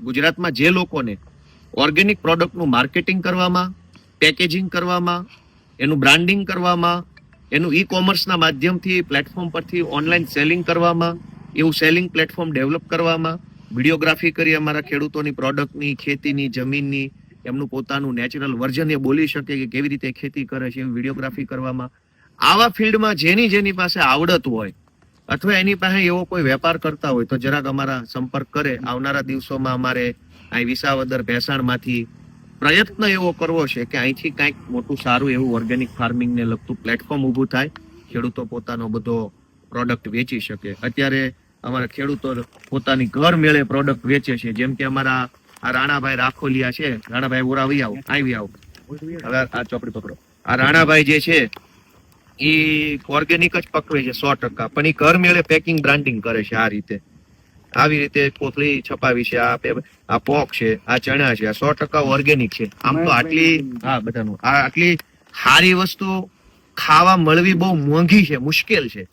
ગુજરાતમાં જે લોકોને ઓર્ગેનિક પ્રોડક્ટનું માર્કેટિંગ કરવામાં, પેકેજિંગ કરવામાં, એનું બ્રાન્ડિંગ કરવામાં, એનું ઈ કોમર્સના માધ્યમથી પ્લેટફોર્મ પરથી ઓનલાઈન સેલિંગ કરવામાં, એવું સેલિંગ પ્લેટફોર્મ ડેવલપ કરવામાં, વિડીયોગ્રાફી કરી અમારા ખેડૂતોની પ્રોડક્ટની, ખેતીની, જમીનની, એમનું પોતાનું નેચરલ વર્ઝન એ બોલી શકે કે કેવી રીતે ખેતી કરે છે એવી વિડીયોગ્રાફી કરવામાં. આવા ફિલ્ડમાં જેની પાસે આવડત હોય અથવા એની પાસે એવો કોઈ વેપાર કરતા હોય તો જરાક અમારા સંપર્ક કરે. આવનારા દિવસોમાં અમારે અહીં વિસાવદર ભેસાણમાંથી પ્રયત્ન એવો કરવો છે કે અહીંથી કંઈક મોટું સારું એવું ઓર્ગેનિક ફાર્મિંગને લગતું પ્લેટફોર્મ ઊભું થાય, ખેડૂતો પોતાનો બધો પ્રોડક્ટ વેચી શકે. અત્યારે અમારા ખેડૂતો પોતાની ઘર મેળે પ્રોડક્ટ વેચે છે. જેમ કે અમારા આ રાણાભાઈ રાખોલિયા છે, રાણાભાઈ ઓરા આવી આવો હવે આ ચોપડી પકડો. આ રાણાભાઈ જે છે એ ઓર્ગેનિક જ પકવે છે 100%, પણ એ ઘર મેળે પેકિંગ બ્રાન્ડિંગ કરે છે. આ રીતે આવી રીતે કોથળી છપાવી છે, આ પોક છે, આ ચણા છે, આ 100% ઓર્ગેનિક છે. આમ તો આટલી સારી વસ્તુ ખાવા મળવી બહુ મોંઘી છે, મુશ્કેલ છે.